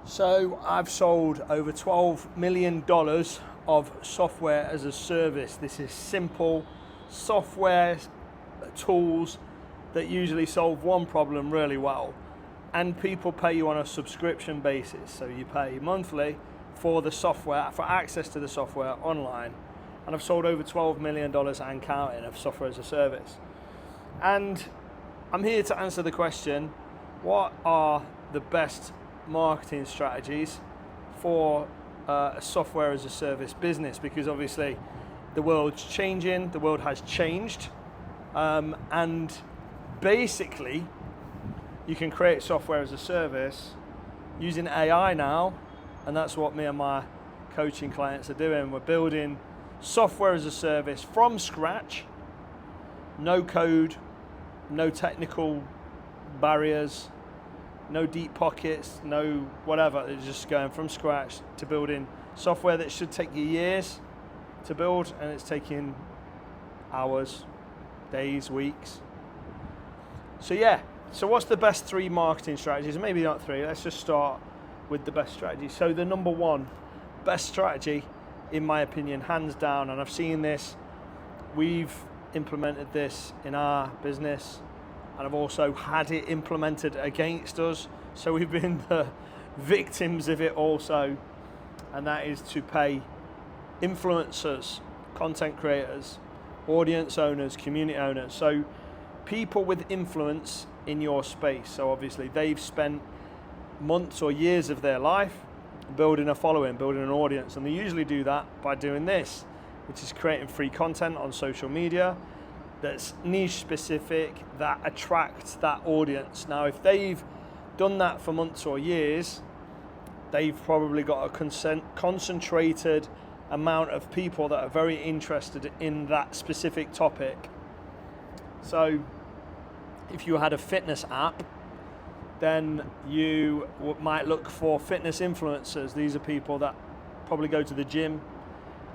So I've sold over $12 million of software as a service. This is simple software tools that usually solve one problem really well. And people pay you on a subscription basis. So you pay monthly for the software, for access to the software online. And I've sold over $12 million and counting of software as a service. And I'm here to answer the question, what are the best marketing strategies for a software as a service business? Because obviously the world's changing, the world has changed, and basically you can create software as a service using AI now, and that's what me and my coaching clients are doing. We're building software as a service from scratch, no code, no technical barriers, no deep pockets, no whatever. It's just going from scratch to building software that should take you years to build, and it's taking hours, days, weeks. So yeah, so what's the best 3 marketing strategies? Maybe not 3, let's just start with the best strategy. So the number 1 best strategy, in my opinion, hands down, and I've seen this, we've implemented this in our business, and I've also had it implemented against us, so we've been the victims of it also, and that is to pay influencers, content creators, audience owners, community owners, so people with influence in your space. So obviously they've spent months or years of their life building a following, building an audience, and they usually do that by doing this, which is creating free content on social media that's niche specific, that attracts that audience. Now, if they've done that for months or years, they've probably got a concentrated amount of people that are very interested in that specific topic. So if you had a fitness app, then you might look for fitness influencers. These are people that probably go to the gym,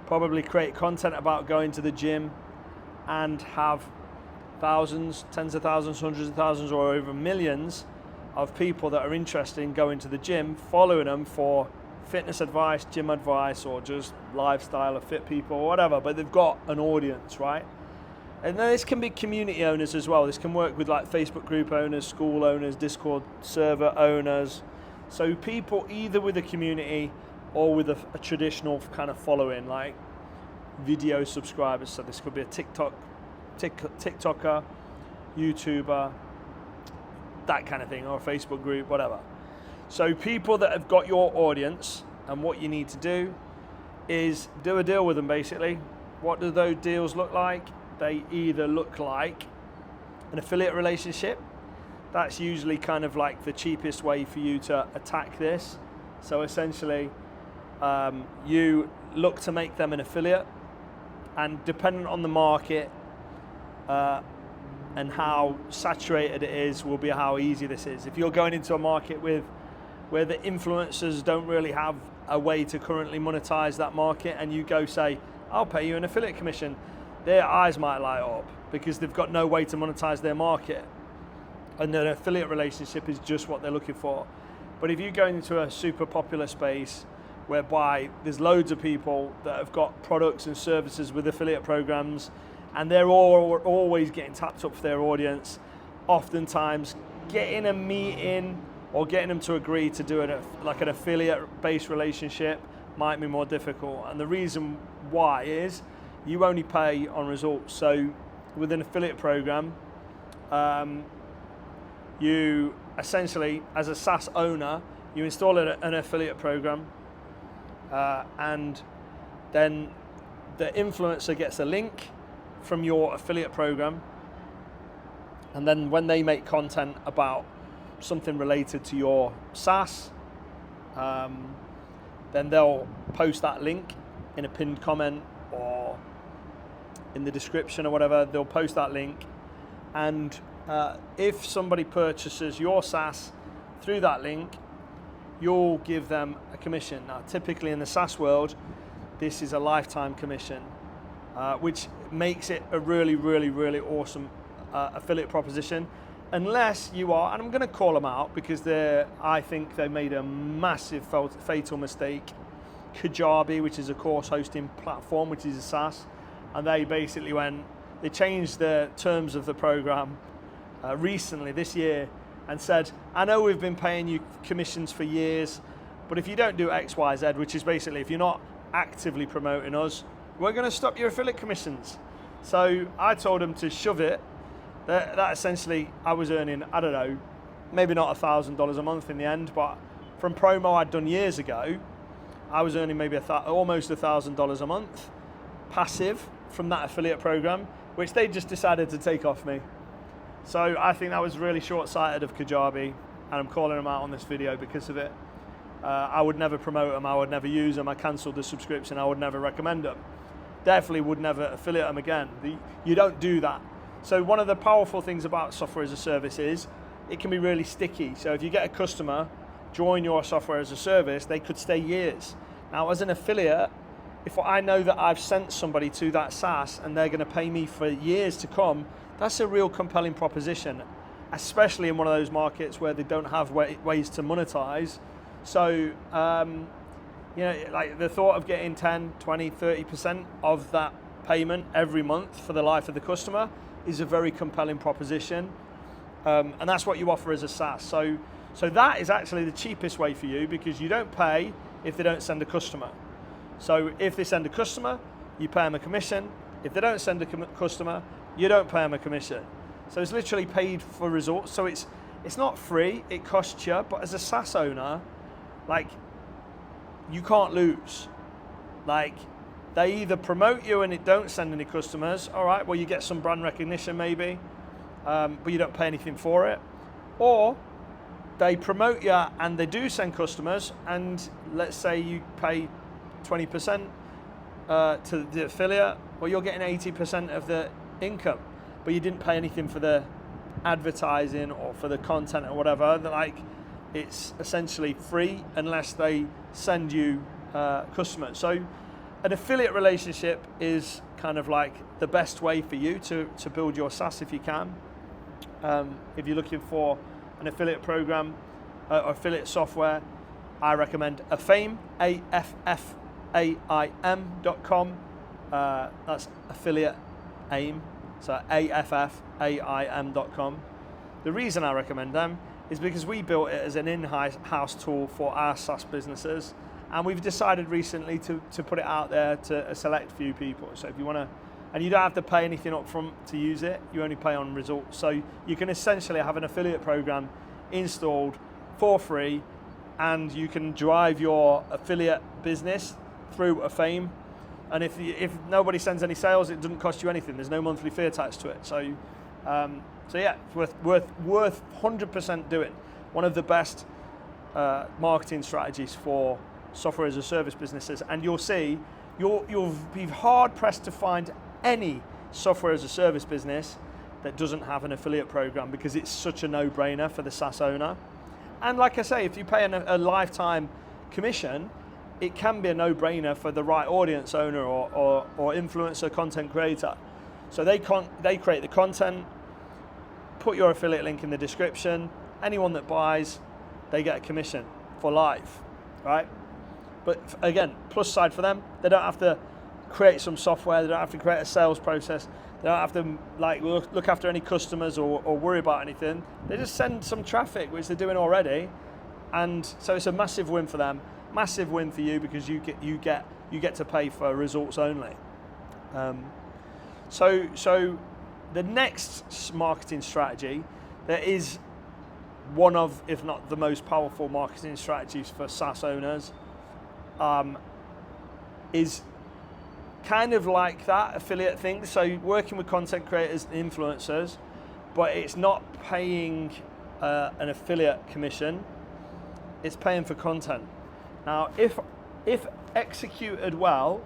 probably create content about going to the gym, and have thousands, tens of thousands, hundreds of thousands, or over millions of people that are interested in going to the gym, following them for fitness advice, gym advice, or just lifestyle of fit people or whatever, but they've got an audience, right? And then this can be community owners as well. This can work with like Facebook group owners, school owners, Discord server owners. So people either with a community or with a traditional kind of following, like video subscribers. So this could be a TikToker, YouTuber, that kind of thing, or a Facebook group, whatever. So people that have got your audience, and what you need to do is do a deal with them basically. What do those deals look like? They either look like an affiliate relationship. That's usually kind of like the cheapest way for you to attack this. So essentially, you look to make them an affiliate, and depending on the market and how saturated it is will be how easy this is. If you're going into a market where the influencers don't really have a way to currently monetize that market, and you go say, I'll pay you an affiliate commission, their eyes might light up because they've got no way to monetize their market, and an affiliate relationship is just what they're looking for. But if you go into a super popular space whereby there's loads of people that have got products and services with affiliate programs, and they're always getting tapped up for their audience, oftentimes getting a meeting or getting them to agree to do like an affiliate-based relationship might be more difficult. And the reason why is you only pay on results. So with an affiliate program, you essentially, as a SaaS owner, you install an affiliate program, and then the influencer gets a link from your affiliate program, and then when they make content about something related to your SaaS, then they'll post that link in a pinned comment or in the description or whatever. They'll post that link, and if somebody purchases your SaaS through that link, you'll give them a commission. Now, typically in the SaaS world, this is a lifetime commission, which makes it a really, really, really awesome affiliate proposition. unless you are, and I'm going to call them out because I think they made a massive fatal mistake. Kajabi, which is a course hosting platform, which is a SaaS, and they basically they changed the terms of the program recently this year and said, I know we've been paying you commissions for years, but if you don't do X, Y, Z, which is basically if you're not actively promoting us, we're going to stop your affiliate commissions. So I told them to shove it. That essentially, I was earning, I don't know, maybe not $1,000 a month in the end, but from promo I'd done years ago, I was earning maybe almost $1,000 a month passive from that affiliate program, which they just decided to take off me. So I think that was really short-sighted of Kajabi, and I'm calling them out on this video because of it. I would never promote them, I would never use them, I cancelled the subscription, I would never recommend them. Definitely would never affiliate them again. You don't do that. So one of the powerful things about software as a service is it can be really sticky. So if you get a customer join your software as a service, they could stay years. Now as an affiliate, if I know that I've sent somebody to that SaaS and they're going to pay me for years to come, that's a real compelling proposition, especially in one of those markets where they don't have ways to monetize. So, like the thought of getting 10, 20, 30% of that payment every month for the life of the customer is a very compelling proposition. And that's what you offer as a SaaS. So that is actually the cheapest way for you because you don't pay if they don't send a customer. So if they send a customer, you pay them a commission. If they don't send a customer, you don't pay them a commission. So it's literally paid for results. So it's not free, it costs you, but as a SaaS owner, like, you can't lose. Like, they either promote you and it don't send any customers, all right, well, you get some brand recognition maybe, but you don't pay anything for it. Or they promote you and they do send customers, and let's say you pay 20% to the affiliate, well, you're getting 80% of the income, but you didn't pay anything for the advertising or for the content or whatever. Like, it's essentially free unless they send you customers. So an affiliate relationship is kind of like the best way for you to build your SaaS if you can. If you're looking for an affiliate program or affiliate software, I recommend AFFAIM, AFFAIM.com. That's affiliate AIM, so AFFAIM.com. The reason I recommend them is because we built it as an in-house tool for our SaaS businesses, and we've decided recently to put it out there to a select few people. So if you want to, and you don't have to pay anything up front to use it, you only pay on results. So you can essentially have an affiliate program installed for free, and you can drive your affiliate business through AFFAIM. And if nobody sends any sales, it doesn't cost you anything. There's no monthly fee attached to it. So yeah, it's worth 100% doing. One of the best marketing strategies for software as a service businesses. And you'll see, you'll be hard pressed to find any software as a service business that doesn't have an affiliate program, because it's such a no-brainer for the SaaS owner. And like I say, if you pay a lifetime commission, it can be a no-brainer for the right audience owner or influencer, content creator. So they create the content, put your affiliate link in the description. Anyone that buys, they get a commission for life, right? But again, plus side for them, they don't have to create some software, they don't have to create a sales process, they don't have to like look after any customers or worry about anything. They just send some traffic, which they're doing already, and so it's a massive win for them, massive win for you, because you get to pay for results only. So the next marketing strategy, there is one of, if not the most powerful marketing strategies for SaaS owners, is kind of like that affiliate thing. So working with content creators and influencers, but it's not paying an affiliate commission, it's paying for content. Now, if executed well,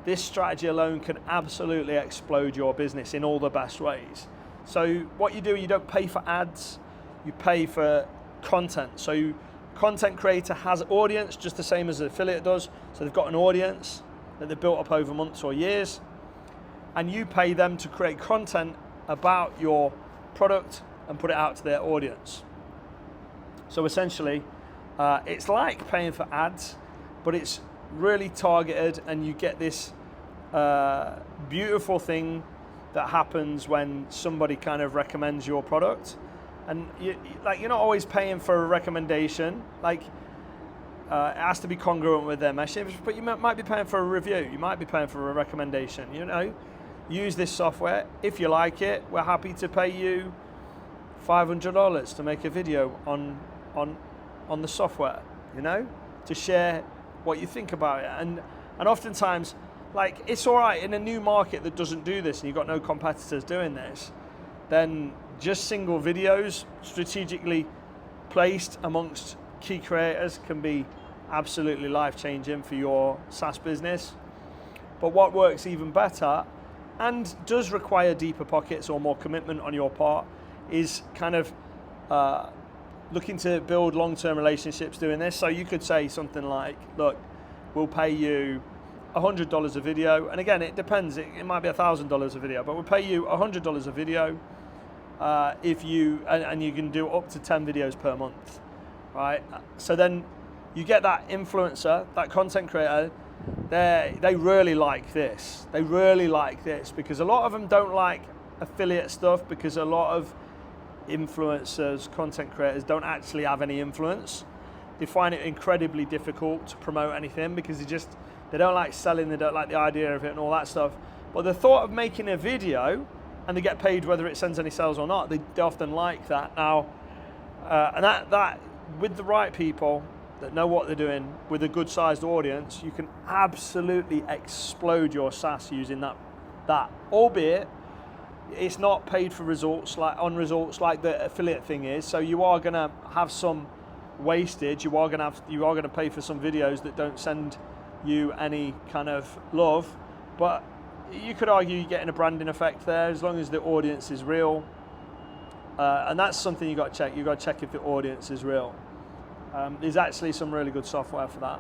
this strategy alone can absolutely explode your business in all the best ways. So what you do, you don't pay for ads, you pay for content. So content creator has audience just the same as the affiliate does. So they've got an audience that they've built up over months or years, and you pay them to create content about your product and put it out to their audience. So essentially, it's like paying for ads, but it's really targeted, and you get this beautiful thing that happens when somebody kind of recommends your product. And you're not always paying for a recommendation. Like, it has to be congruent with their message, but you might be paying for a review. You might be paying for a recommendation. Use this software. If you like it, we're happy to pay you $500 to make a video on the software. To share what you think about it. And oftentimes, like, it's all right in a new market that doesn't do this, and you've got no competitors doing this. Then just single videos strategically placed amongst key creators can be absolutely life-changing for your SaaS business. But what works even better, and does require deeper pockets or more commitment on your part, is kind of looking to build long-term relationships doing this. So you could say something like, look, we'll pay you $100 a video. And again, it depends. It might be $1,000 a video, but we'll pay you $100 a video if you, and you can do up to 10 videos per month, right? So then you get that influencer, that content creator, they really like this. They really like this, because a lot of them don't like affiliate stuff, because a lot of influencers, content creators don't actually have any influence. They find it incredibly difficult to promote anything because they don't like selling, they don't like the idea of it and all that stuff. But the thought of making a video, and they get paid whether it sends any sales or not, they often like that. Now, and that with the right people that know what they're doing, with a good sized audience, you can absolutely explode your SaaS using that. Albeit, it's not paid for results, like the affiliate thing is. So you are going to have some wastage. You are going to pay for some videos that don't send you any kind of love, but you could argue you're getting a branding effect there as long as the audience is real. And that's something you got to check. You got to check if the audience is real. There's actually some really good software for that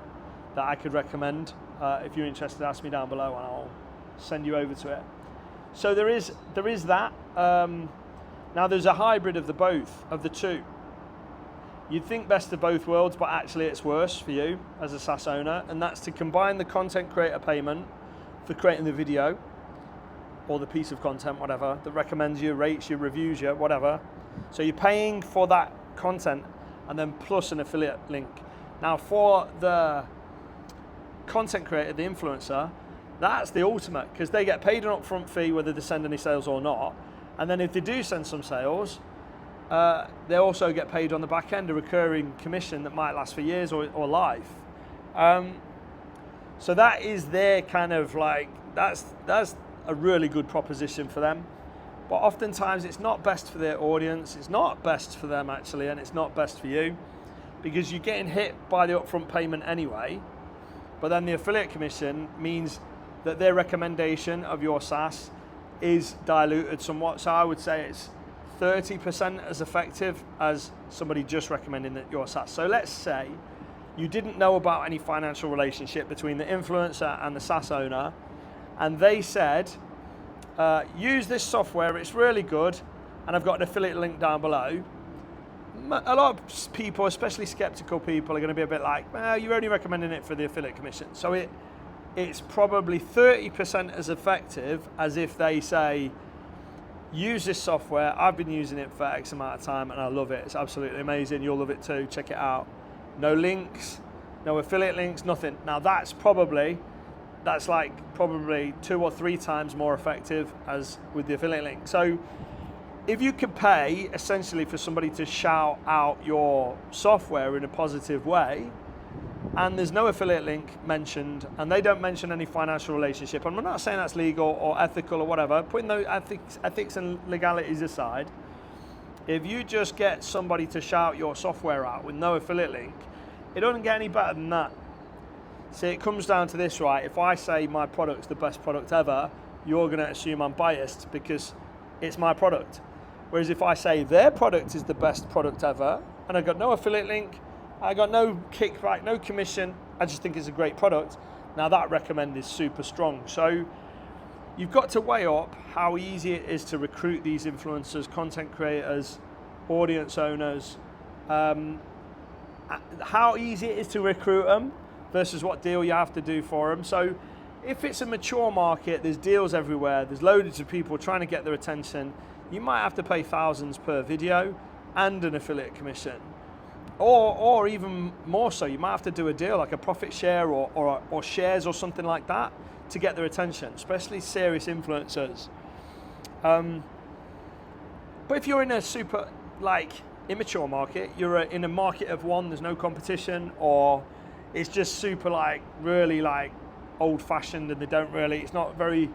I could recommend. If you're interested, ask me down below and I'll send you over to it. So there is that. Now there's a hybrid of the two. You'd think best of both worlds, but actually it's worse for you as a SaaS owner, and that's to combine the content creator payment for creating the video or the piece of content, whatever, that recommends you, rates you, reviews you, whatever. So you're paying for that content and then plus an affiliate link. Now for the content creator, the influencer, that's the ultimate, because they get paid an upfront fee whether they send any sales or not. And then if they do send some sales, they also get paid on the back end, a recurring commission that might last for years or life. So that is their kind of like, that's a really good proposition for them. But oftentimes it's not best for their audience, it's not best for them actually, and it's not best for you, because you're getting hit by the upfront payment anyway. But then the affiliate commission means that their recommendation of your SaaS is diluted somewhat. So I would say it's 30% as effective as somebody just recommending that your SaaS. So let's say you didn't know about any financial relationship between the influencer and the SaaS owner, and they said, use this software, it's really good, and I've got an affiliate link down below. A lot of people, especially skeptical people, are going to be a bit like, well, you're only recommending it for the affiliate commission. So it's probably 30% as effective as if they say, use this software, I've been using it for X amount of time and I love it, it's absolutely amazing, you'll love it too, check it out. No links, no affiliate links, nothing. Now that's like probably 2 or 3 times more effective as with the affiliate link. So if you could pay essentially for somebody to shout out your software in a positive way, and there's no affiliate link mentioned, and they don't mention any financial relationship, and I'm not saying that's legal or ethical or whatever, putting those ethics and legalities aside, if you just get somebody to shout your software out with no affiliate link, it doesn't get any better than that. See, it comes down to this, right? If I say my product's the best product ever, you're going to assume I'm biased because it's my product. Whereas if I say their product is the best product ever, and I've got no affiliate link, I got no kickback, no commission, I just think it's a great product, now that recommend is super strong. So you've got to weigh up how easy it is to recruit these influencers, content creators, audience owners, how easy it is to recruit them versus what deal you have to do for them. So if it's a mature market, there's deals everywhere, there's loads of people trying to get their attention, you might have to pay thousands per video and an affiliate commission. Or even more so, you might have to do a deal like a profit share or shares or something like that to get their attention, especially serious influencers. But if you're in a super immature market, you're in a market of one, there's no competition, or it's just super really old-fashioned and it's not very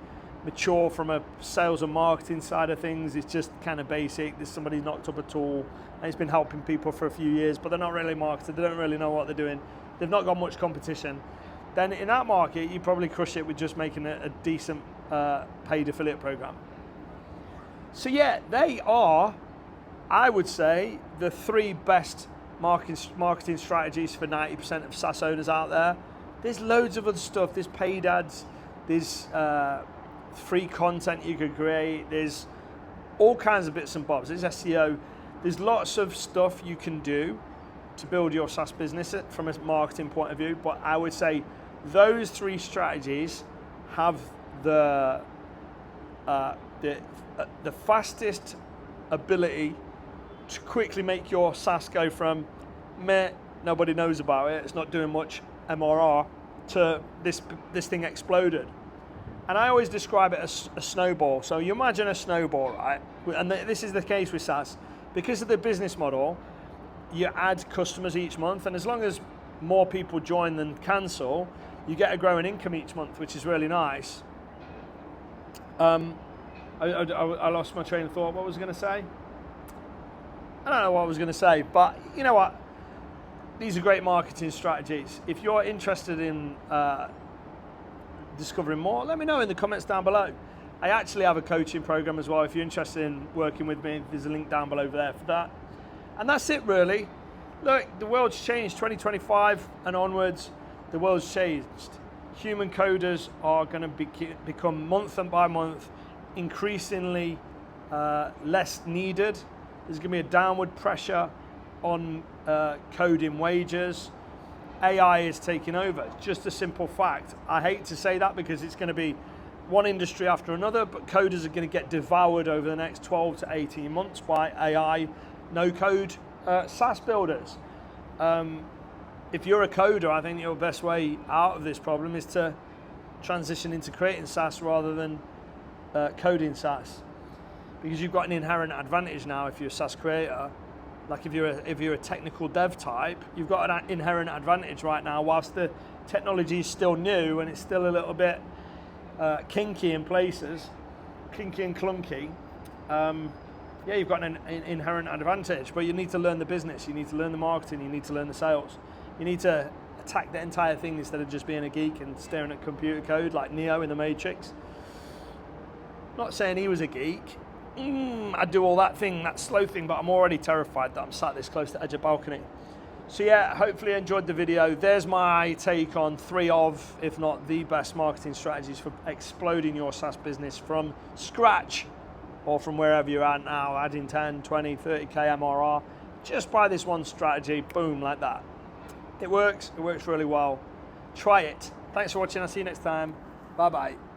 mature from a sales and marketing side of things. It's just kind of basic. There's somebody knocked up a tool and it's been helping people for a few years, but they're not really marketed. They don't really know what they're doing. They've not got much competition. Then in that market, you probably crush it with just making a decent paid affiliate program. So yeah, they are, I would say, the 3 best marketing strategies for 90% of SaaS owners out there. There's loads of other stuff. There's paid ads. There's free content you could create. There's all kinds of bits and bobs. There's SEO. There's lots of stuff you can do to build your SaaS business from a marketing point of view. But I would say those 3 strategies have the fastest ability to quickly make your SaaS go from meh, nobody knows about it, it's not doing much MRR, to this thing exploded. And I always describe it as a snowball. So you imagine a snowball, right? And this is the case with SaaS. Because of the business model, you add customers each month, and as long as more people join than cancel, you get a growing income each month, which is really nice. I lost my train of thought. What was I going to say? I don't know what I was going to say, but you know what? These are great marketing strategies. If you're interested in discovering more, let me know in the comments down below. I actually have a coaching program as well. If you're interested in working with me, there's a link down below there for that. And that's it really. Look, the world's changed. 2025 and onwards, the world's changed. Human coders are going to become month by month increasingly less needed. There's going to be a downward pressure on coding wages. AI is taking over. It's just a simple fact. I hate to say that because it's going to be one industry after another, but coders are going to get devoured over the next 12 to 18 months by AI, no-code SaaS builders. If you're a coder, I think your best way out of this problem is to transition into creating SaaS rather than coding SaaS, because you've got an inherent advantage now if you're a SaaS creator. Like if you're a technical dev type, you've got an inherent advantage right now. Whilst the technology is still new and it's still a little bit kinky in places, kinky and clunky, yeah, you've got an inherent advantage. But you need to learn the business, you need to learn the marketing, you need to learn the sales. You need to attack the entire thing instead of just being a geek and staring at computer code like Neo in the Matrix. Not saying he was a geek. I'd do all that thing, that slow thing, but I'm already terrified that I'm sat this close to the edge of balcony. So yeah, hopefully you enjoyed the video. There's my take on 3 of, if not the best marketing strategies for exploding your SaaS business from scratch or from wherever you're at now, adding 10, 20, 30K MRR, just by this one strategy, boom, like that. It works really well. Try it. Thanks for watching, I'll see you next time. Bye-bye.